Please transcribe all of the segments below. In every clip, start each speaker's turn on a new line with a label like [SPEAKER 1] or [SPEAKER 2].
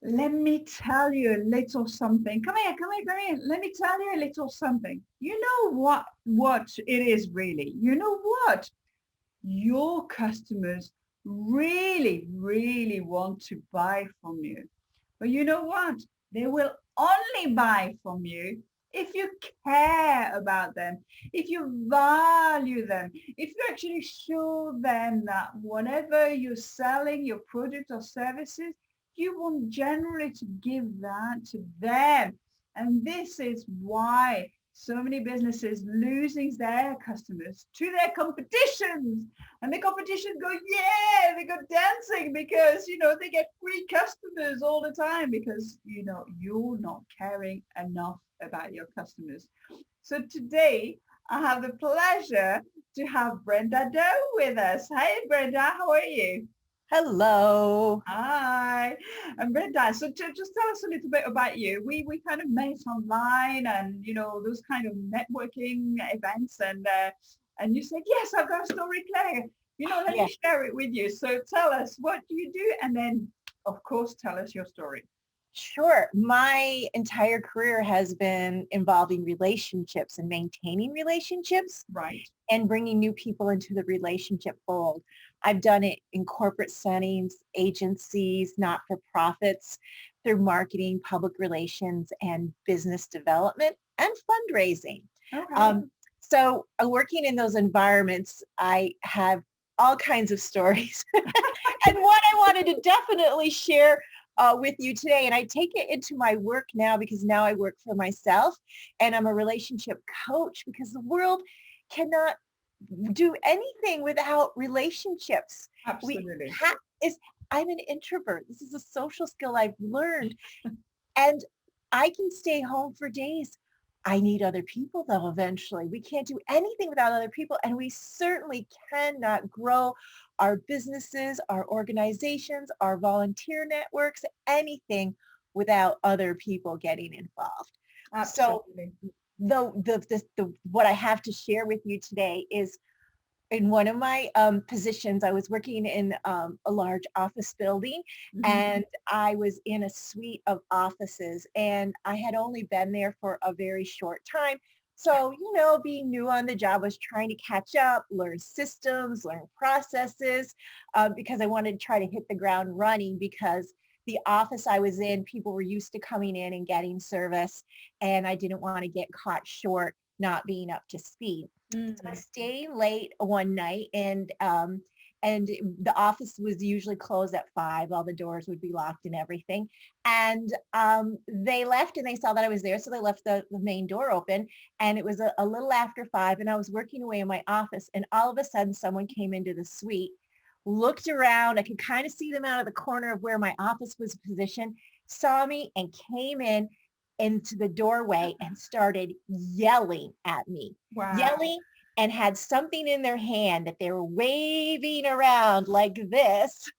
[SPEAKER 1] Let me tell you a little something. Come here, come here, come here. Let me tell you a little something. You know what it is really. You know what? Your customers really, really want to buy from you. But you know what? They will only buy from you if you care about them, if you value them, if you actually show them that whatever you're selling, your product or services, you want generally to give that to them. And this is why so many businesses losing their customers to their competitions, and the competition go, yeah, they go dancing because, they get free customers all the time because, you're not caring enough about your customers. So today I have the pleasure to have Brenda Dow with us. Hey, Brenda, how are you?
[SPEAKER 2] Hello.
[SPEAKER 1] Hi, and Brenda. So just tell us a little bit about you. We kind of met online, and those kind of networking events, and you said yes, I've got a story, Claire. Let
[SPEAKER 2] Yeah,
[SPEAKER 1] me share it with you. So tell us, what do you do, and then of course tell us your story.
[SPEAKER 2] sure. My entire career has been involving relationships and maintaining relationships
[SPEAKER 1] Right.
[SPEAKER 2] and bringing new people into the relationship fold. I've done it in corporate settings, agencies, not-for-profits, through marketing, public relations, and business development and fundraising.
[SPEAKER 1] Okay.
[SPEAKER 2] Um, so working in those environments, I have all kinds of stories. And what I wanted to definitely share with you today, and I take it into my work now because now I work for myself and I'm a relationship coach because the world cannot do anything without relationships. We
[SPEAKER 1] Absolutely.
[SPEAKER 2] have is I'm an introvert. This is a social skill I've learned and I can stay home for days. I need other people though eventually. We can't do anything without other people and we certainly cannot grow our businesses, our organizations, our volunteer networks, anything without other people getting involved. So
[SPEAKER 1] Absolutely.
[SPEAKER 2] the what I have to share with you today is in one of my positions, I was working in a large office building
[SPEAKER 1] Mhm.
[SPEAKER 2] and I was in a suite of offices and I had only been there for a very short time. So, being new on the job was trying to catch up, learn systems, learn processes, because I wanted to try to hit the ground running because the office I was in, people were used to coming in and getting service and I didn't want to get caught short not being up to speed. So I
[SPEAKER 1] Mm.
[SPEAKER 2] stayed late one night and the office was usually closed at 5. All the doors would be locked and everything. And they left and they saw that I was there. So they left the main door open and it was a little after 5 and I was working away in my office and all of a sudden someone came into the suite, looked around. I could kind of see them out of the corner of where my office was positioned, saw me and came in into the doorway and started yelling at me,
[SPEAKER 1] Wow.
[SPEAKER 2] yelling and had something in their hand that they were waving around like this.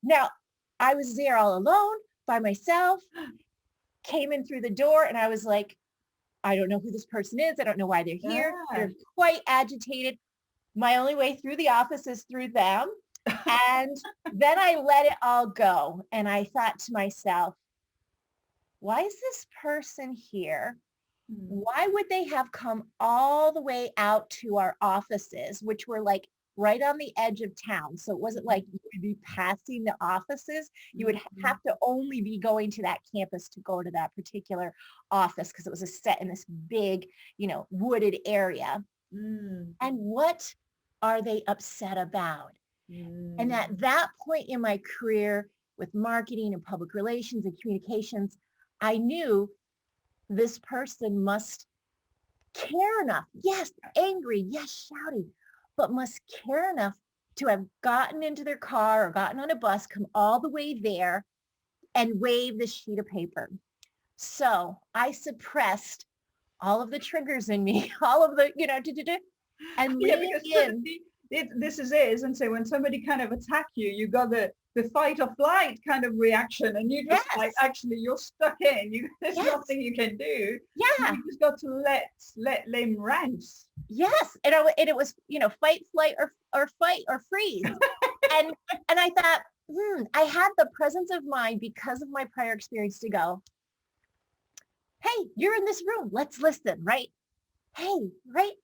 [SPEAKER 2] Now, I was there all alone by myself, came in through the door and I was like, I don't know who this person is. I don't know why they're here.
[SPEAKER 1] Yeah.
[SPEAKER 2] They're quite agitated. My only way through the office is through them. And then I let it all go. And I thought to myself, why is this person here?
[SPEAKER 1] Mm.
[SPEAKER 2] Why would they have come all the way out to our offices, which were like right on the edge of town? So it wasn't like you would be passing the offices. You would
[SPEAKER 1] Mhm.
[SPEAKER 2] have to only be going to that campus to go to that particular office because it was a set in this big, wooded area.
[SPEAKER 1] Mm.
[SPEAKER 2] And what are they upset about? And
[SPEAKER 1] Mm.
[SPEAKER 2] at that point in my career with marketing and public relations and communications, I knew this person must care enough. Yes, angry. Yes, shouting, but must care enough to have gotten into their car or gotten on a bus, come all the way there and wave this sheet of paper. So I suppressed all of the triggers in me, all of the, and
[SPEAKER 1] Yeah,
[SPEAKER 2] leaned
[SPEAKER 1] because
[SPEAKER 2] in.
[SPEAKER 1] suddenly this is it, isn't it? When somebody kind of attack you, you got the fight or flight kind of reaction, and you just like
[SPEAKER 2] Yes,
[SPEAKER 1] actually you're stuck in. There's
[SPEAKER 2] yes,
[SPEAKER 1] nothing you can do.
[SPEAKER 2] yeah.
[SPEAKER 1] You just got to let them rant.
[SPEAKER 2] Yes, and it was, fight, flight, or fight or freeze. And and I thought, I had the presence of mind because of my prior experience to go, hey, you're in this room. Let's listen, right? Hey, right?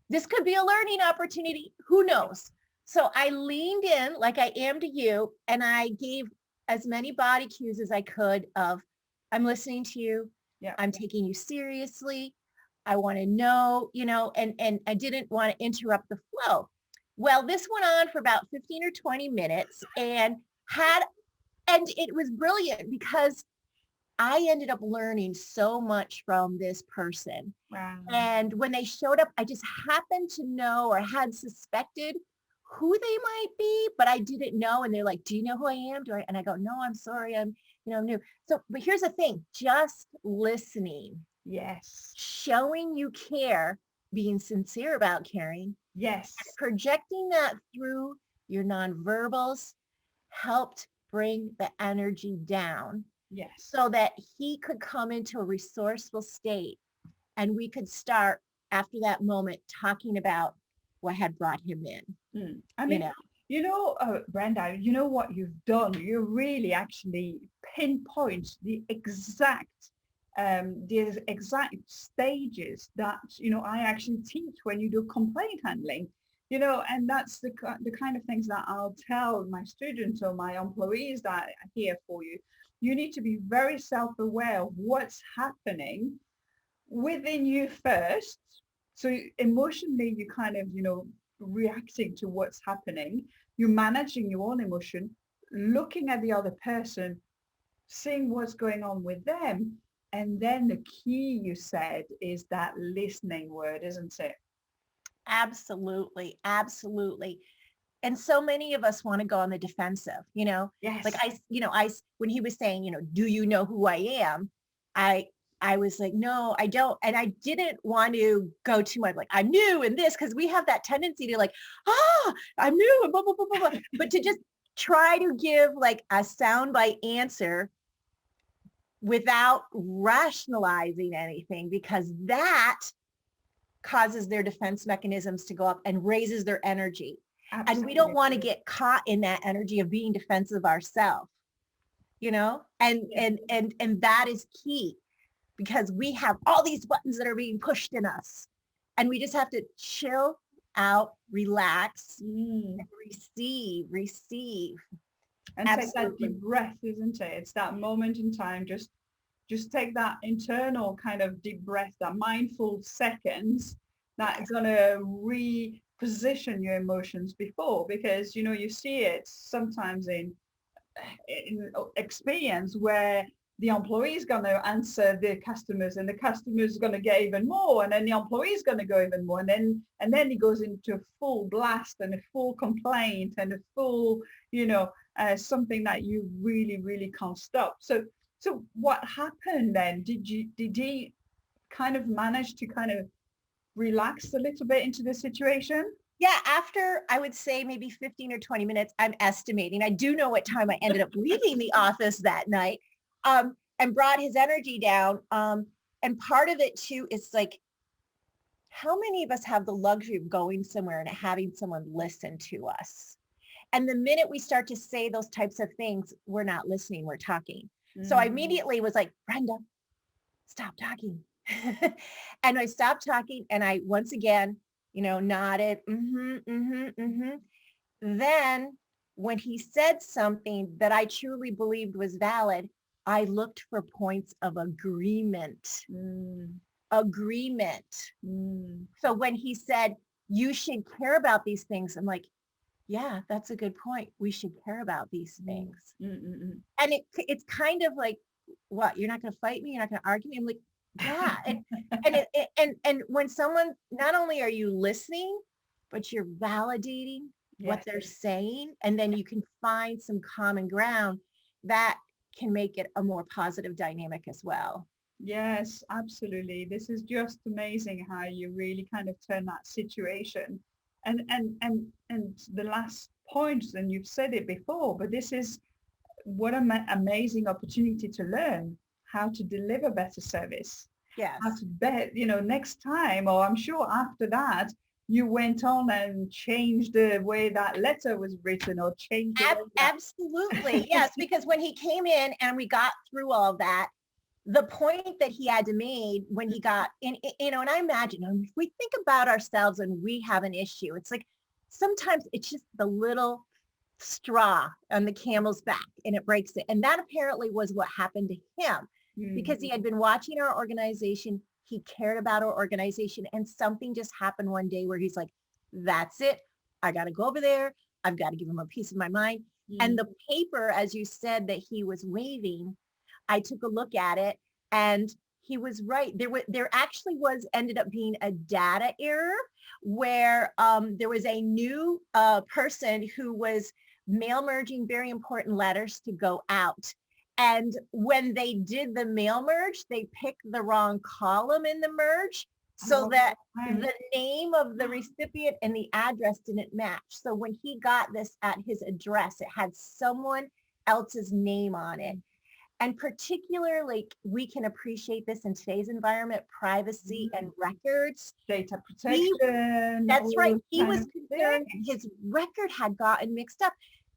[SPEAKER 2] This could be a learning opportunity. Who knows? So I leaned in like I am to you, and I gave as many body cues as I could of, I'm listening to you.
[SPEAKER 1] Yeah.
[SPEAKER 2] I'm taking you seriously. I want to know, and I didn't want to interrupt the flow. Well, this went on for about 15 or 20 minutes and it was brilliant because I ended up learning so much from this person.
[SPEAKER 1] Wow.
[SPEAKER 2] And when they showed up, I just happened to know or had suspected who they might be, but I didn't know. And they're like, do you know who I am? And I go, no, I'm sorry. I'm new. So, but here's the thing, just listening,
[SPEAKER 1] Yes.
[SPEAKER 2] showing you care, being sincere about caring,
[SPEAKER 1] Yes.
[SPEAKER 2] projecting that through your nonverbals helped bring the energy down
[SPEAKER 1] Yes.
[SPEAKER 2] so that he could come into a resourceful state and we could start after that moment talking about what had brought him in.
[SPEAKER 1] I mean, Brenda, you know what you've done? You really actually pinpoint the exact stages that, I actually teach when you do complaint handling, and that's the kind of things that I'll tell my students or my employees that are here for you. You need to be very self-aware of what's happening within you first. So emotionally, you kind of, reacting to what's happening. You're managing your own emotion, looking at the other person, seeing what's going on with them. And then the key you said is that listening word, isn't it?
[SPEAKER 2] Absolutely. Absolutely. And so many of us want to go on the defensive,
[SPEAKER 1] Yes.
[SPEAKER 2] like when he was saying, do you know who I am? I, I was like, no, I don't. And I didn't want to go too much like I'm new in this because we have that tendency to like, I'm new and blah, blah, blah, blah, blah. But to just try to give like a soundbite answer without rationalizing anything, because that causes their defense mechanisms to go up and raises their energy.
[SPEAKER 1] Absolutely.
[SPEAKER 2] And we don't want to get caught in that energy of being defensive ourselves, and that is key because we have all these buttons that are being pushed in us and we just have to chill out, relax, and receive.
[SPEAKER 1] And take that deep breath, isn't it? It's that moment in time. Just take that internal kind of deep breath, that mindful seconds that's going to reposition your emotions before, because, you see it sometimes in experience where the employee is going to answer the customers and the customer is going to get even more, and then the employee is going to go even more, and then he goes into a full blast and a full complaint and a full something that you really, really can't stop. So what happened then? Did he kind of manage to kind of relax a little bit into the situation?
[SPEAKER 2] Yeah, after I would say maybe 15 or 20 minutes, I'm estimating. I do know what time I ended up leaving the office that night, and brought his energy down. And part of it too is like, how many of us have the luxury of going somewhere and having someone listen to us? And the minute we start to say those types of things, we're not listening, we're talking. So I immediately was like, Brenda, stop talking. And I stopped talking and I once again, nodded. Then when he said something that I truly believed was valid, I looked for points of agreement. So when he said, you should care about these things, I'm like, yeah, that's a good point. We should care about these things. And it's kind of like, what, you're not going to fight me? You're not going to argue me? I'm like, yeah. And when someone, not only are you listening, but you're validating what they're saying, and then you can find some common ground that can make it a more positive dynamic as well.
[SPEAKER 1] Yes, absolutely. This is just amazing how you really kind of turn that situation. And the last point, and you've said it before, but this is what an amazing opportunity to learn how to deliver better service.
[SPEAKER 2] Yes.
[SPEAKER 1] How to bet, next time, or I'm sure after that, you went on and changed the way that letter was written or changed the way that.
[SPEAKER 2] Absolutely. Yes, because when he came in and we got through all of that, the point that he had to make when he got in, and I imagine if we think about ourselves and we have an issue, it's like sometimes it's just the little straw on the camel's back and it breaks it. And that apparently was what happened to him because he had been watching our organization. He cared about our organization and something just happened one day where he's like, that's it. I got to go over there. I've got to give him a piece of my mind. And the paper, as you said, that he was waving, I took a look at it and he was right. There actually ended up being a data error where there was a new person who was mail merging very important letters to go out. And when they did the mail merge, they picked the wrong column in the merge so that the name of the recipient and the address didn't match. So when he got this at his address, it had someone else's name on it. And particularly, we can appreciate this in today's environment, privacy and records.
[SPEAKER 1] Data protection.
[SPEAKER 2] That's right. He was concerned his record had gotten mixed up.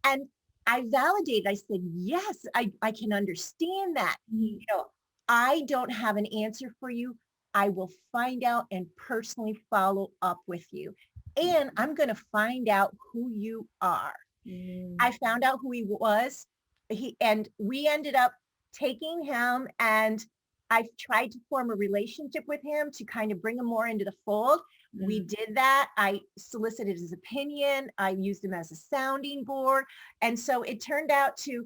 [SPEAKER 2] And I validated, I said, yes, I can understand that. You know, I don't have an answer for you. I will find out and personally follow up with you. And I'm going to find out who you are. I found out who he was. And we ended up taking him and I tried to form a relationship with him to kind of bring him more into the fold. We did that. I solicited his opinion. I used him as a sounding board. And so it turned out to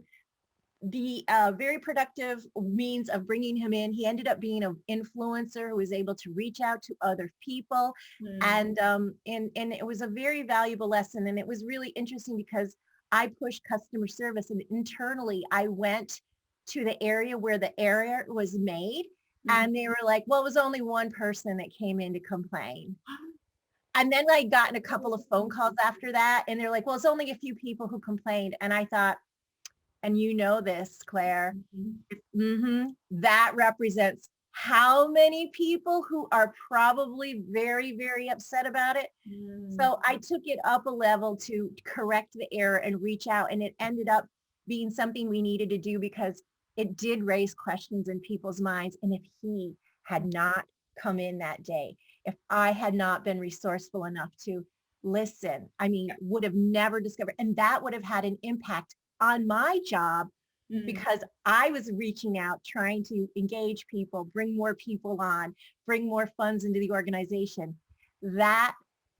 [SPEAKER 2] be a very productive means of bringing him in. He ended up being an influencer who was able to reach out to other people. And it was a very valuable lesson. And it was really interesting because I pushed customer service and internally I went to the area where the error was made. And they were like, well, it was only one person that came in to complain. And then I gotten a couple of phone calls after that. And they're like, well, it's only a few people who complained. And I thought, and you know this, Claire, that represents how many people who are probably very, very upset about it. So I took it up a level to correct the error and reach out. And it ended up being something we needed to do because it did raise questions in people's minds. And if he had not come in that day, if I had not been resourceful enough to listen, I mean, would have never discovered. And that would have had an impact on my job because I was reaching out, trying to engage people, bring more people on, bring more funds into the organization. That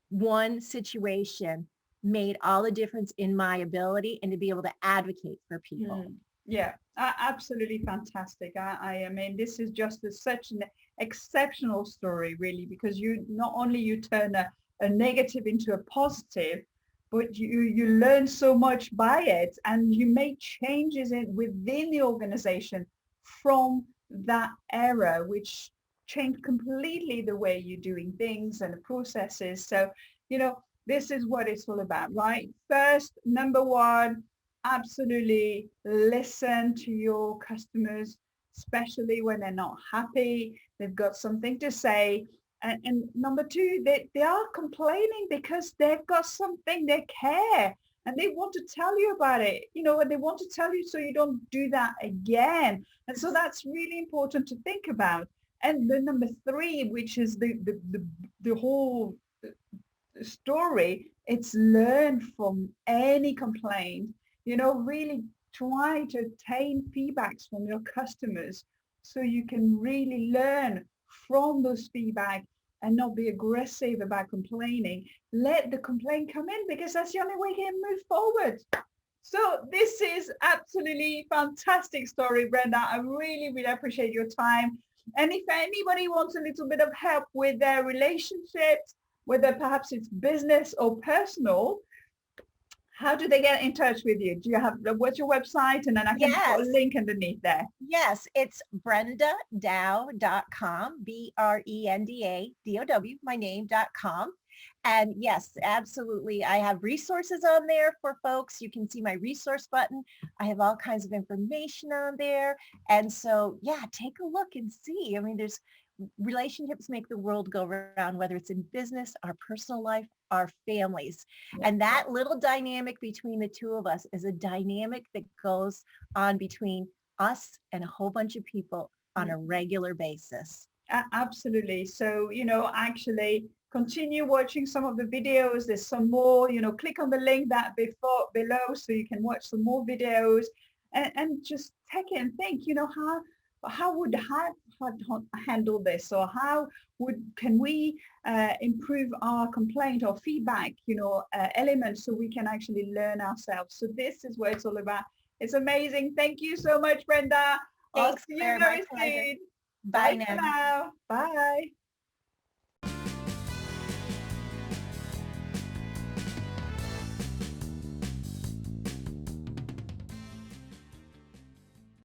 [SPEAKER 2] one situation made all the difference in my ability and to be able to advocate for people.
[SPEAKER 1] Yeah, absolutely fantastic. I mean, this is just such an exceptional story, really, because you not only you turn a negative into a positive, but you learn so much by it and you make changes within the organization from that era, which changed completely the way you're doing things and the processes. So, you know, this is what it's all about, right? First, number one, absolutely listen to your customers, especially when they're not happy, they've got something to say. And number two, they are complaining because they've got something they care and they want to tell you about it, you know, and they want to tell you so you don't do that again. And so that's really important to think about. And the number three, which is the whole story, it's learn from any complaint, you know, really try to obtain feedbacks from your customers so you can really learn from those feedback and not be aggressive about complaining. Let the complaint come in because that's the only way you can move forward. So this is absolutely fantastic story, Brenda. I really, really appreciate your time. And if anybody wants a little bit of help with their relationships, whether perhaps it's business or personal, how do they get in touch with you? Do you have, what's your website? And then I can put a link underneath there.
[SPEAKER 2] Yes, it's BrendaDow.com, BrendaDow, my name.com. And yes, absolutely. I have resources on there for folks. You can see my resource button. I have all kinds of information on there. And so, yeah, take a look and see. I mean, relationships make the world go round, whether it's in business, our personal life, our families.
[SPEAKER 1] Yeah.
[SPEAKER 2] And that little dynamic between the two of us is a dynamic that goes on between us and a whole bunch of people on a regular basis.
[SPEAKER 1] Absolutely. So, actually continue watching some of the videos. There's some more, click on the link that below so you can watch some more videos and just take it and think, how would I handle this, or how can we improve our complaint or feedback, elements so we can actually learn ourselves. So this is what it's all about. It's amazing. Thank you so much, Brenda. I'll
[SPEAKER 2] Thanks,
[SPEAKER 1] see you
[SPEAKER 2] Claire. My
[SPEAKER 1] very
[SPEAKER 2] pleasure.
[SPEAKER 1] soon.
[SPEAKER 2] Bye
[SPEAKER 1] Bye for
[SPEAKER 2] now.
[SPEAKER 1] now. Bye.